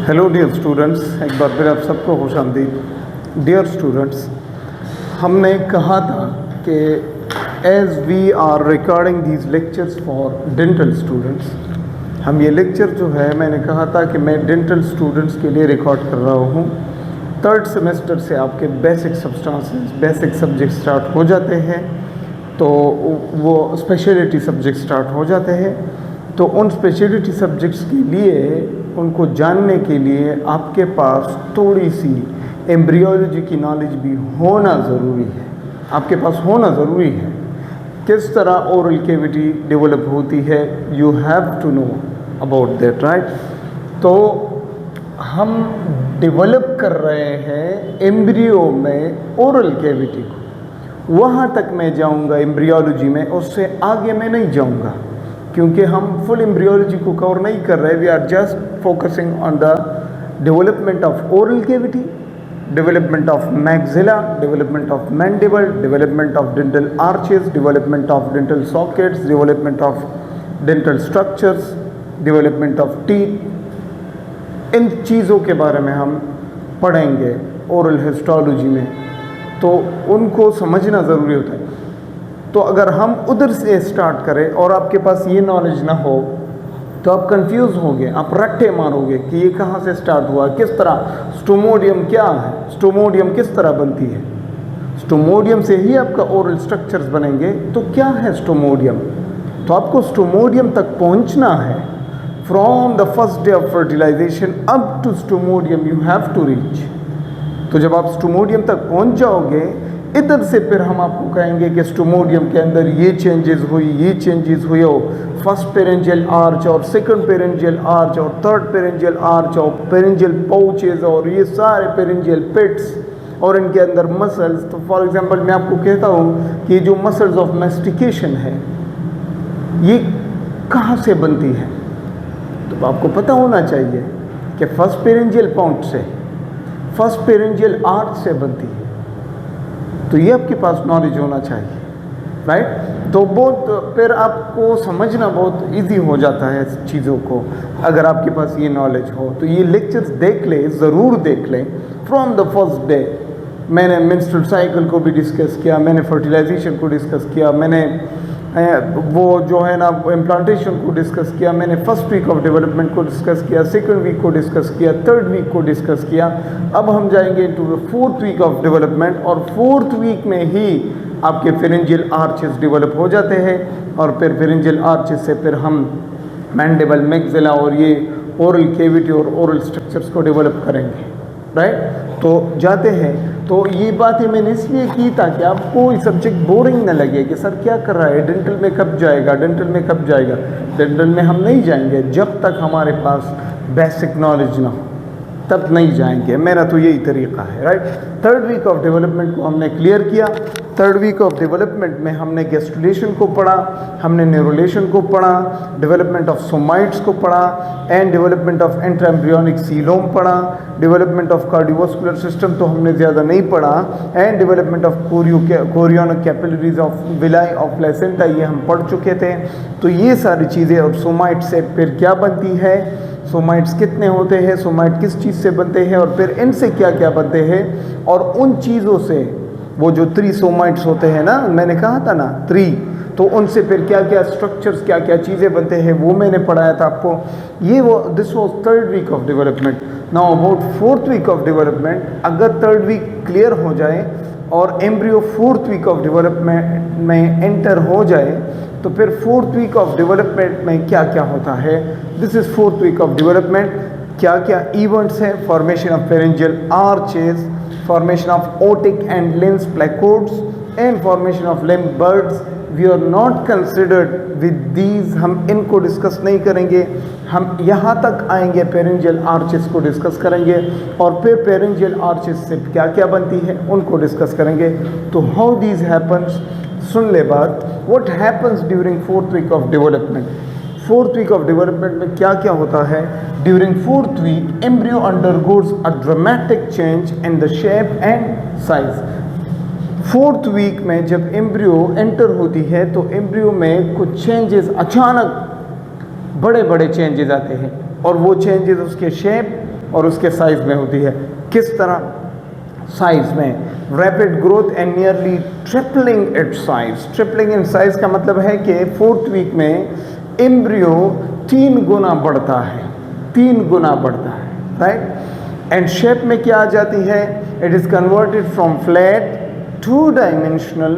Hello dear students, एक बार फिर आप सबको खुशामदीद। डियर स्टूडेंट्स, हमने कहा था कि as we are recording these lectures for dental students, हम ये लेक्चर जो है मैंने कहा था कि मैं डेंटल स्टूडेंट्स के लिए रिकॉर्ड कर रहा हूँ। थर्ड सेमेस्टर से आपके basic substances, basic subject start हो जाते हैं, तो वो स्पेशलिटी सब्जेक्ट स्टार्ट हो जाते हैं। तो उन स्पेशलिटी सब्जेक्ट्स के लिए, उनको जानने के लिए आपके पास थोड़ी सी एम्ब्रियोलॉजी की नॉलेज भी होना ज़रूरी है, आपके पास होना ज़रूरी है। किस तरह ओरल कैविटी डेवलप होती है, you have to know about that, right. तो हम डेवलप कर रहे हैं एम्ब्रियो में ओरल कैविटी को, वहाँ तक मैं जाऊँगा एम्ब्रियोलॉजी में, उससे आगे मैं नहीं जाऊँगा, क्योंकि हम फुल एम्ब्रियोलॉजी को कवर नहीं कर रहे। We are just focusing on the development of oral cavity, development of maxilla, development of mandible, development of dental arches, development of dental sockets, development of dental structures, development of teeth. इन चीज़ों के बारे में हम पढ़ेंगे oral histology में, तो उनको समझना ज़रूरी होता है। तो अगर हम उधर से स्टार्ट करें और आपके पास ये नॉलेज ना हो तो आप कंफ्यूज होगे, आप रट्टे मारोगे कि ये कहाँ से स्टार्ट हुआ, किस तरह, स्टोमोडियम क्या है, स्टोमोडियम किस तरह बनती है, स्टोमोडियम से ही आपका ओरल स्ट्रक्चर्स बनेंगे। तो क्या है स्टोमोडियम, तो आपको स्टोमोडियम तक पहुँचना है। From the first day of fertilization up to stomodeum you have to reach. तो जब आप स्टोमोडियम तक पहुँच जाओगे, इधर से फिर हम आपको कहेंगे कि स्टोमोडियम के अंदर ये चेंजेस हुई, ये चेंजेस हुए हो, फर्स्ट पेरेंजियल आर्च और सेकंड पेरेंजियल आर्च और थर्ड पेरेंजियल आर्च और पेरेंजियल पाउचेस और ये सारे पेरेंजियल पिट्स और इनके अंदर मसल्स। तो फॉर एग्जांपल मैं आपको कहता हूँ कि जो मसल्स ऑफ मैस्टिकेशन है ये कहाँ से बनती है, तो आपको पता होना चाहिए कि फर्स्ट पेरेंजियल पाउच से, फर्स्ट पेरेंजियल आर्च से बनती है। तो ये आपके पास नॉलेज होना चाहिए, राइट। तो बहुत फिर आपको समझना बहुत इजी हो जाता है इस चीज़ों को, अगर आपके पास ये नॉलेज हो। तो ये लेक्चर्स देख लें, ज़रूर देख लें। फ्रॉम द फर्स्ट डे मैंने मेंस्ट्रुअल साइकिल को भी डिस्कस किया, मैंने फर्टिलाइजेशन को डिस्कस किया, मैंने वो जो है ना इम्प्लांटेशन को डिस्कस किया, मैंने फर्स्ट वीक ऑफ डेवलपमेंट को डिस्कस किया, सेकंड वीक को डिस्कस किया, थर्ड वीक को डिस्कस किया। अब हम जाएंगे into the fourth week of development, और फोर्थ वीक में ही आपके फेरेंजियल आर्चेस डेवलप हो जाते हैं, और फिर फेरेंजियल आर्चेस से फिर हम मैंडिबल, मैक्सिला और ये ओरल कैविटी और ओरल स्ट्रक्चर्स को डेवलप करेंगे, राइट। तो जाते हैं। तो ये बातें मैंने इसलिए की ताकि आपको ये सब्जेक्ट बोरिंग न लगे कि सर क्या कर रहा है, डेंटल में कब जाएगा, डेंटल में कब जाएगा। डेंटल में हम नहीं जाएंगे जब तक हमारे पास बेसिक नॉलेज ना हो, तब नहीं जाएंगे। मेरा तो यही तरीका है, right. Third week of development को हमने क्लियर किया। थर्ड वीक ऑफ डेवलपमेंट में हमने गैस्ट्रुलेशन को पढ़ा, हमने न्यूरोलेशन को पढ़ा, डेवलपमेंट ऑफ सोमाइट्स को पढ़ा, and development of intraembryonic coelom पढ़ा, डेवलपमेंट ऑफ कार्डियोवास्कुलर सिस्टम तो हमने ज़्यादा नहीं पढ़ा, and development of chorionic capillaries of villi of placenta, ये हम पढ़ चुके थे। तो ये सारी चीज़ें, और सोमाइट से फिर क्या बनती है, सोमाइट्स कितने होते हैं, सोमाइट किस चीज़ से बनते हैं, और फिर इनसे क्या क्या बनते हैं, और उन चीज़ों से वो जो 3 सोमाइट्स होते हैं ना, मैंने कहा था ना 3, तो उनसे फिर क्या क्या स्ट्रक्चर्स, क्या क्या चीज़ें बनते हैं, वो मैंने पढ़ाया था आपको। ये वो this was third week of development. Now about fourth week of development, अगर थर्ड वीक क्लियर हो जाए और embryo fourth week of development में एंटर हो जाए, तो फिर फोर्थ वीक ऑफ डेवलपमेंट में क्या क्या होता है। This is fourth week of development. क्या क्या इवेंट्स हैं, formation of pharyngeal arches, formation of otic and lens placodes, and formation of limb buds. We are not considered with these, हम इनको डिस्कस नहीं करेंगे। हम यहाँ तक आएंगे, पेरेंजियल आर्चेस को डिस्कस करेंगे, और फिर पेरेंजियल आर्चेस से क्या क्या बनती है उनको डिस्कस करेंगे। तो हाउ दीज हैपन्स, सुन ले बात, what happens during fourth week of development. Fourth week of development में क्या क्या होता है। During fourth week embryo undergoes a dramatic change in the shape and size. Fourth week में जब एम्ब्रियो एंटर होती है तो एम्ब्रियो में कुछ चेंजेस, अचानक बड़े बड़े चेंजेस आते हैं, और वो चेंजेस उसके शेप और उसके साइज में होती है। किस तरह साइज में? Rapid growth and nearly tripling it's size. Tripling in size का मतलब है कि 4th वीक में एम्ब्रियो 3 गुना बढ़ता है, 3 गुना बढ़ता है, राइट। एंड शेप में क्या आ जाती है? It is converted from flat 2-dimensional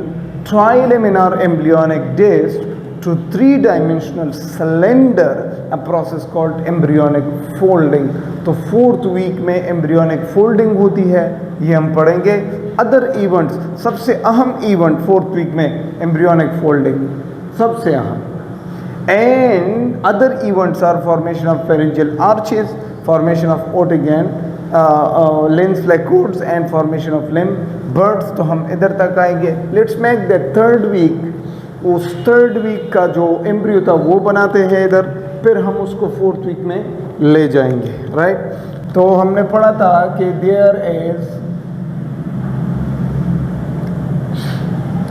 trilaminar embryonic disc to 3-dimensional slender, a process called embryonic folding। तो 4th वीक में एम्ब्रियोनिक फोल्डिंग होती है, ये हम पढ़ेंगे। अदर इवेंट्स, सबसे अहम इवेंट 4th वीक में एम्ब्रियोनिक फोल्डिंग, सबसे अहम। And other events are formation of pharyngeal arches, formation of otic and lens placodes and formation of limb buds. तो हम इधर तक आएंगे। Let's make that 3rd week, उस 3rd वीक का जो एम्ब्रियो था वो बनाते हैं इधर, फिर हम उसको 4th वीक में ले जाएंगे, राइट। तो हमने पढ़ा था कि देयर इज,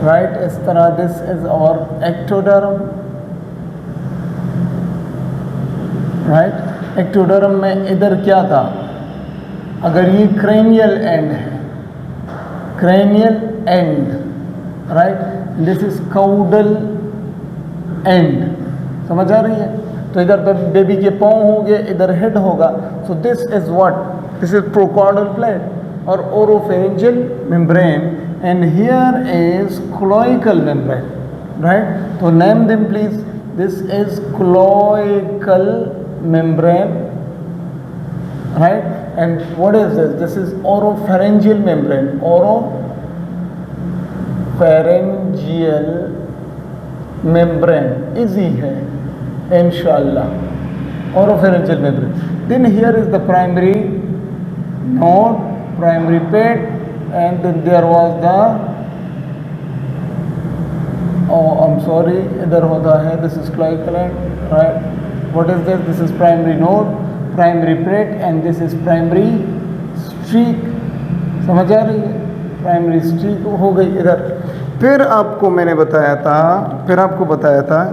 राइट, इस तरह this is our ectoderm, right. Ectoderm में इधर क्या था? अगर ये क्रेनियल एंड है, cranial end, right, this is caudal end, समझ आ रही है? तो इधर बेबी के पाँव होंगे, इधर हेड होगा। So this is what? This is prochordal plate और oropharyngeal membrane, and here is cloacal membrane, right. तो name them please. This is cloacal membrane, right? And what is this? This is oropharyngeal membrane. Oropharyngeal membrane. Easy है, inshallah. Oropharyngeal membrane. Then here is the primary node, primary pit, and then there was the, oh I'm sorry, इधर होता है, this is cloacal end, right? What is this? This is primary node, primary plate, and this is primary streak. समझ आ रही है? Primary streak हो गई इधर। फिर आपको मैंने बताया था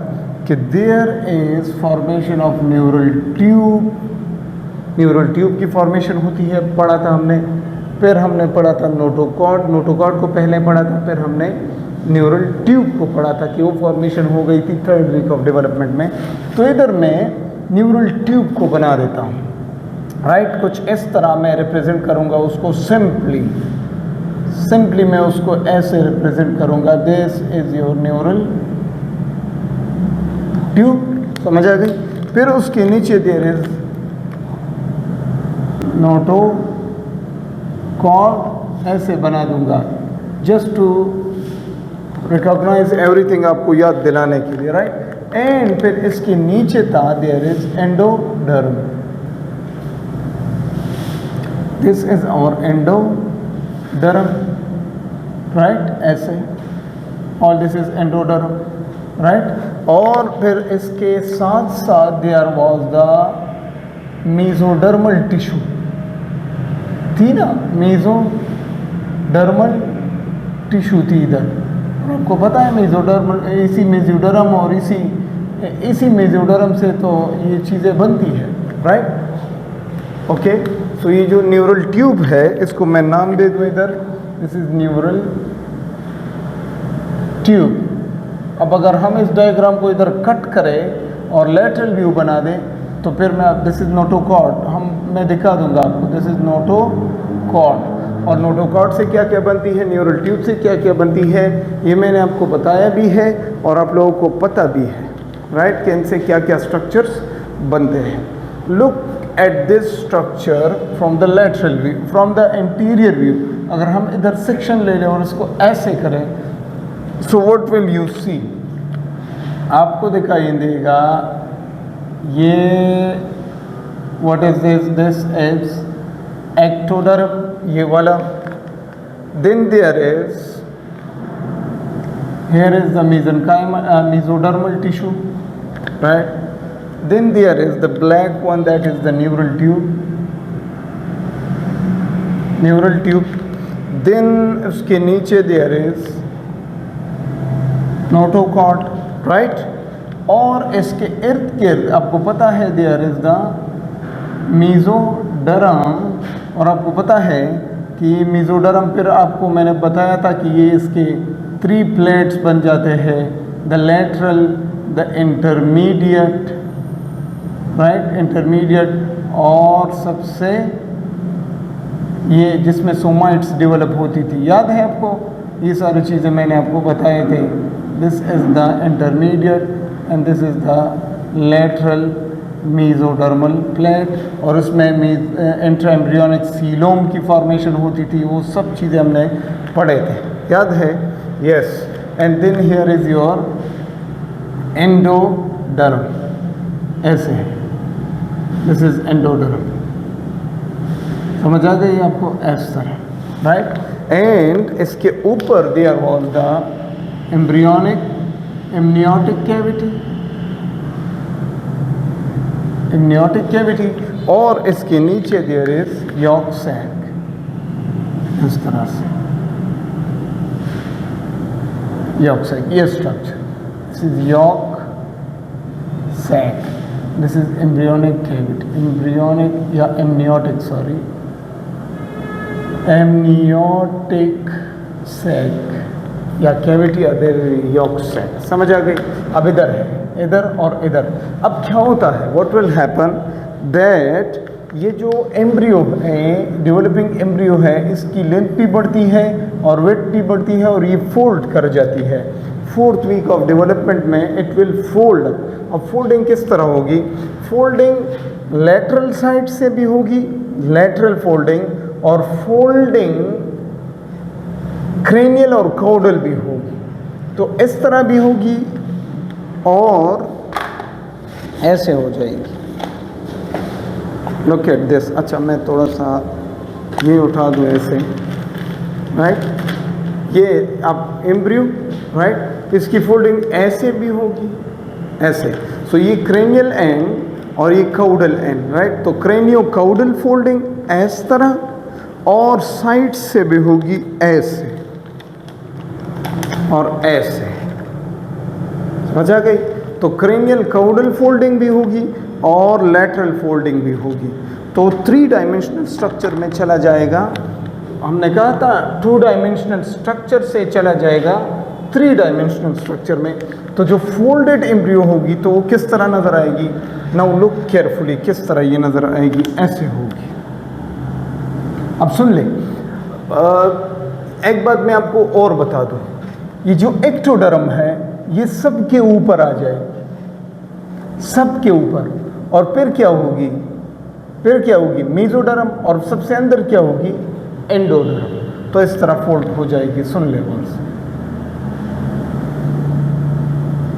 कि there is formation of neural tube. Neural tube की फॉर्मेशन होती है, पढ़ा था हमने। फिर हमने पढ़ा था नोटोकॉर्ड, नोटोकॉर्ड को पहले पढ़ा था, फिर हमने न्यूरल ट्यूब को पढ़ा था कि वो फॉर्मेशन हो गई थी 3rd वीक ऑफ डेवलपमेंट में। तो इधर मैं न्यूरल ट्यूब को बना देता हूँ, राइट। कुछ इस तरह मैं रिप्रेजेंट करूँगा उसको, सिंपली मैं उसको ऐसे रिप्रेजेंट करूँगा। This is your neural tube, समझ आ गई। फिर उसके नीचे देयर इज नोटोकॉर्ड, ऐसे बना दूंगा, जस्ट टू रिकॉग्नाइज एवरीथिंग, आपको याद दिलाने के लिए, राइट। एंड फिर इसके नीचे था there is endoderm. This is our endoderm, right, ऐसे, और दिस इज एंडोडर्म, राइट। और फिर इसके साथ साथ there was the mesodermal tissue, थी ना, मेसोडर्मल टिश्यू थी इधर। आपको पता है मेसोडर्मल, इसी मेसोडर्म और इसी मेसोडर्म से तो ये चीज़ें बनती है, राइट। ओके, तो ये जो न्यूरल ट्यूब है इसको मैं नाम दे दूँ इधर, दिस इज न्यूरल ट्यूब। अब अगर हम इस डायग्राम को इधर कट करें और लेटरल व्यू बना दें तो फिर मैं, दिस इज नोटोकॉर्ड, मैं दिखा दूंगा आपको, दिस इज नोटोकॉर्ड। और नोटोकॉर्ड से क्या क्या बनती है, न्यूरल ट्यूब से क्या क्या बनती है, ये मैंने आपको बताया भी है और आप लोगों को पता भी है, राइट, कि इनसे क्या क्या स्ट्रक्चर्स बनते हैं। Look at this structure from the lateral view, from the interior view. अगर हम इधर सेक्शन ले लें और इसको ऐसे करें, so what will you see, आपको दिखाई देगा ये, what is this is ectoderm, ये वाला। Then there is, here is the mesodermal tissue, right? Then there is the black one, that is the neural tube. Then उसके नीचे there is notochord, right? और इसके इर्द गिर्द आपको पता है there is the mesoderm mesoderm, और आपको पता है कि मेसोडर्म फिर आपको मैंने बताया था कि ये इसके 3 प्लेट्स बन जाते हैं, the lateral, the intermediate, right, intermediate, और सबसे ये जिसमें सोमाइट्स डेवलप होती थी, याद है आपको, ये सारी चीज़ें मैंने आपको बताए थे। This is the intermediate and this is the lateral mesodermal plate, और उसमें इंट्रा एम्ब्रियोनिक सीलोम की फॉर्मेशन होती थी, वो सब चीज़ें हमने पढ़े थे, याद है? Yes, and then here is your endoderm, ऐसे है, दिस इज़ एंडोडर्म, समझ आ गई आपको? इस तरह, राइट, एंड इसके ऊपर there was the amniotic cavity, और इसके नीचे देयर इज यॉक सैक, इस तरह से यॉक सैक, ये structure, this is yolk sac, this is embryonic cavity, embryonic या एमनियोटिक, सॉरी, एमनियोटिक सैक या कैविटी अदर यॉक सैक, समझ आ गई? अब इधर है, इधर और इधर। अब क्या होता है, व्हाट विल हैपन दैट ये जो एम्ब्रियो है, डेवलपिंग एम्ब्रियो है, इसकी लेंथ भी बढ़ती है और वेट भी बढ़ती है, और ये फोल्ड कर जाती है। 4th वीक ऑफ डेवलपमेंट में इट विल फोल्ड। अब फोल्डिंग किस तरह होगी? फोल्डिंग लेटरल साइड से भी होगी, लेटरल फोल्डिंग, और फोल्डिंग क्रेनियल और कॉडल भी होगी। तो इस तरह भी होगी और ऐसे हो जाएगी। Look at this. अच्छा, मैं थोड़ा सा ये उठा दूँ ऐसे, राइट, ये अब एम्ब्रियो, राइट, इसकी फोल्डिंग ऐसे भी होगी, ऐसे। सो ये क्रेनियल एंड और ये काउडल एंड, राइट। तो क्रेनियो काउडल फोल्डिंग इस तरह, और साइड से भी होगी ऐसे और ऐसे, समझ आ गई? तो क्रेनियल काउडल फोल्डिंग भी होगी और लैटरल फोल्डिंग भी होगी। तो 3 डायमेंशनल स्ट्रक्चर में चला जाएगा। हमने कहा था 2 डायमेंशनल स्ट्रक्चर से चला जाएगा 3 डायमेंशनल स्ट्रक्चर में। तो जो फोल्डेड एम्ब्रियो होगी तो वो किस तरह नज़र आएगी? नाउ लुक केयरफुली, किस तरह ये नज़र आएगी? ऐसे होगी। अब सुन ले, एक बात मैं आपको और बता दूं, ये जो एक्टोडर्म है ये सबके ऊपर आ जाए, सबके ऊपर, और फिर क्या होगी? फिर क्या होगी? मेसोडर्म, और सबसे अंदर क्या होगी? एंडोडर्म। तो इस तरह फोल्ड हो जाएगी। सुन ले गौर से,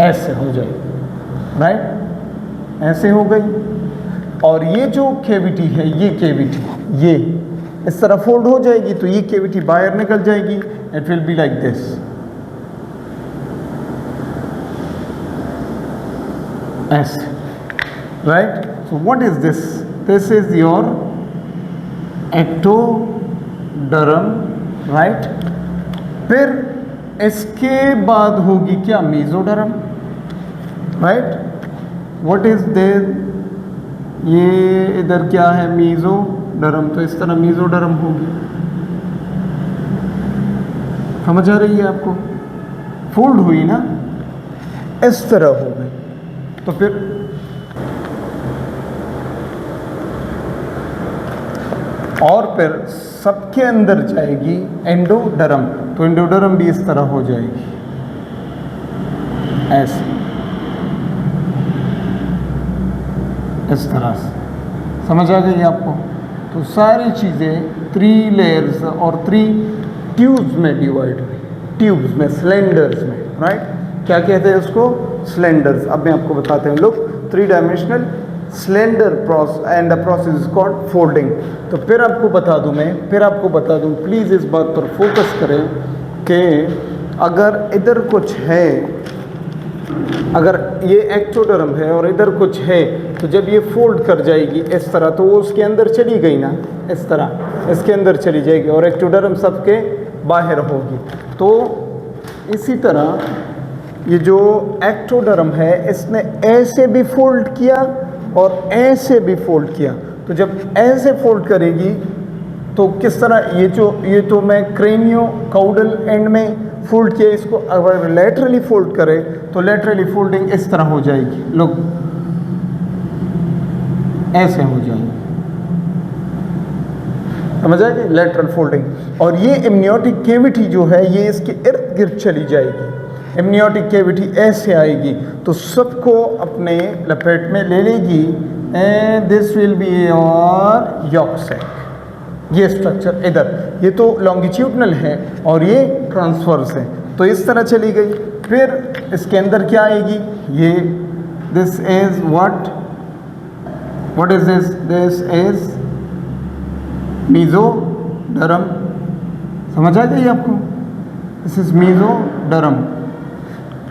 ऐसे हो जाएगी, राइट, ऐसे हो गई। और ये जो कैविटी है, ये कैविटी ये इस तरह फोल्ड हो जाएगी, तो ये कैविटी बाहर निकल जाएगी। It will be like this, ऐसे, right. So what is this? This is your ectoderm, right. फिर इसके बाद होगी क्या? Mesoderm, right. What is there? ये इधर क्या है? मेसोडर्म। तो इस तरह मेसोडर्म होगी, समझ आ रही है आपको? फोल्ड हुई ना, इस तरह हो गई। तो फिर और फिर सबके अंदर जाएगी एंडोडर्म। तो एंडोडर्म भी इस तरह हो जाएगी, ऐसे, इस तरह से, समझ आ गई आपको? तो सारी चीज़ें 3 लेयर्स और 3 ट्यूब्स में डिवाइड हुई, ट्यूब्स में, सिलेंडर्स में, राइट। क्या कहते हैं उसको? सिलेंडर्स। अब मैं आपको बताते हैं, लोग 3 dimensional cylinder process and the process is called folding. तो फिर आपको बता दूं मैं, फिर आपको बता दूं, प्लीज़ इस बात पर फोकस करें कि अगर इधर कुछ है, अगर ये एक्टोडर्म है और इधर कुछ है, तो जब ये फोल्ड कर जाएगी इस तरह, तो वो उसके अंदर चली गई ना, इस तरह इसके अंदर चली जाएगी, और एक्टोडर्म सबके बाहर होगी। तो इसी तरह ये जो एक्टोडर्म है, इसने ऐसे भी फोल्ड किया और ऐसे भी फोल्ड किया। तो जब ऐसे फोल्ड करेगी तो किस तरह, ये तो मैं क्रेनियो काउडल एंड में फोल्ड किया, इसको अगर लेटरली फोल्ड करें तो लेटरली फोल्डिंग इस तरह हो जाएगी, लुक ऐसे हो जाएगी, समझ आएगी लेटरल फोल्डिंग। और ये एमनियोटिक कैविटी जो है ये इसके इर्द गिर्द चली जाएगी, एमनियोटिक कैविटी ऐसे आएगी तो सबको अपने लपेट में ले लेगी and this will be your yolk sac. ये स्ट्रक्चर इधर, ये तो लॉन्गिट्यूडनल है और ये ट्रांसवर्स है, तो इस तरह चली गई। फिर इसके अंदर क्या आएगी, ये this is what is this is mesoderm, समझ आ गई आपको, दिस इज मीजोडर्म।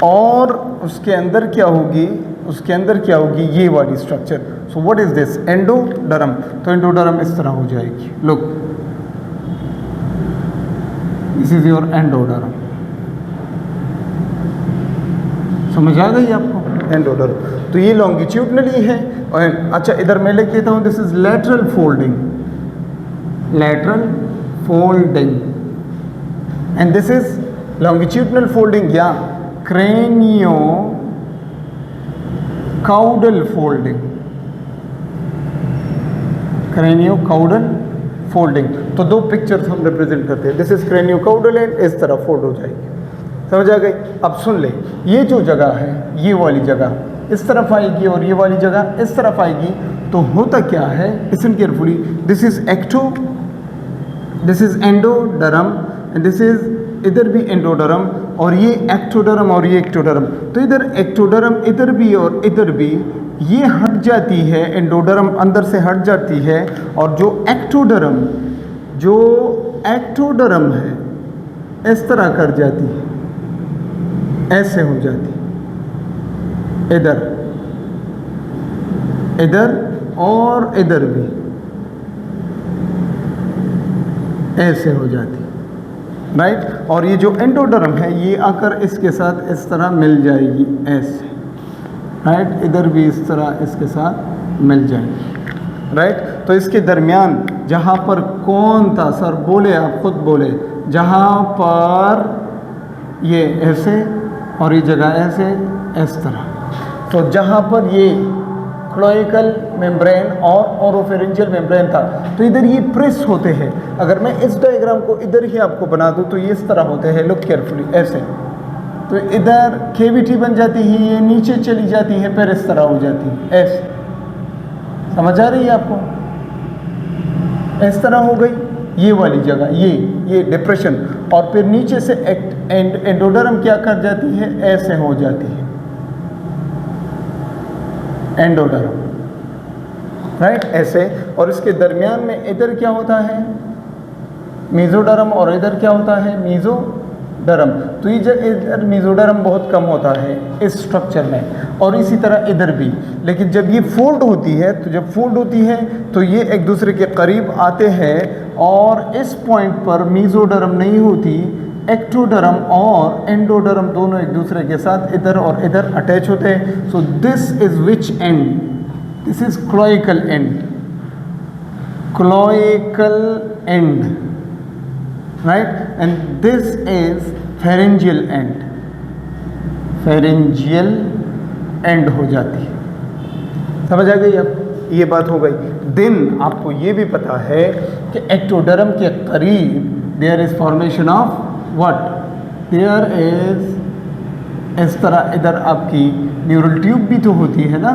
और उसके अंदर क्या होगी, उसके अंदर क्या होगी, ये वाली structure. So what is this, endoderm. तो एंडोडर्म इस तरह हो जाएगी, look this is your endoderm, समझ आ गई आपको, एंडोडर्म। तो ये लॉन्गिट्यूडनली है। और अच्छा इधर मैं लिख देता हूँ, this is lateral folding, lateral folding and this is longitudinal folding या cranio caudal folding, cranio caudal folding. तो दो पिक्चर्स हम रिप्रेजेंट करते हैं, this is cranio caudal and इस तरह फोल्ड हो जाएगी, समझ आ गई। अब सुन ले, ये जो जगह है ये वाली जगह इस तरफ आएगी और ये वाली जगह इस तरफ आएगी, तो होता क्या है, listen carefully, this is endoderm and this is इधर भी एंडोडर्म और ये एक्टोडर्म और ये एक्टोडर्म। तो इधर एक्टोडर्म इधर भी और इधर भी, ये हट जाती है, एंडोडर्म अंदर से हट जाती है और जो एक्टोडर्म है इस तरह कर जाती है, ऐसे हो जाती है, इधर और इधर भी ऐसे हो जाती है, राइट। और ये जो एंडोडर्म है ये आकर इसके साथ इस तरह मिल जाएगी ऐसे, राइट, इधर भी इस तरह इसके साथ मिल जाएगी, राइट। तो इसके दरमियान जहाँ पर कौन था, सर बोले, आप खुद बोले, जहाँ पर ये ऐसे और ये जगह ऐसे इस तरह, तो जहाँ पर ये क्लोइकल मेम्ब्रेन और ओरोफेरिंजियल मेम्ब्रेन था, तो इधर ये प्रेस होते हैं। अगर मैं इस डायग्राम को इधर ही आपको बना दूं तो ये इस तरह होते हैं, लुक केयरफुली ऐसे। तो इधर कैविटी बन जाती है, ये नीचे चली जाती है, फिर इस तरह हो जाती है ऐसे, समझ आ रही है आपको, इस तरह हो गई ये वाली जगह, ये डिप्रेशन। और फिर नीचे से एंडोडर्म क्या कर जाती है, ऐसे हो जाती है एंडोडर्म, राइट, ऐसे। और इसके दरमियान में इधर क्या होता है, मेसोडर्म, और इधर क्या होता है, मेसोडर्म। तो ये इधर मेसोडर्म बहुत कम होता है इस स्ट्रक्चर में, और इसी तरह इधर भी। लेकिन जब ये फोल्ड होती है, तो जब फोल्ड होती है तो ये एक दूसरे के करीब आते हैं, और इस पॉइंट पर मेसोडर्म नहीं होती, एक्टोडर्म और एंडोडर्म दोनों एक दूसरे के साथ इधर और इधर अटैच होते हैं। So this is which end, this is cloacal end, cloacal end, right, and this is pharyngeal end, pharyngeal end हो जाती है, समझ आ गई। अब ये बात हो गई। देन आपको ये भी पता है कि एक्टोडर्म के करीब there is formation of what, there is इस तरह इधर आपकी न्यूरल ट्यूब भी तो होती है ना,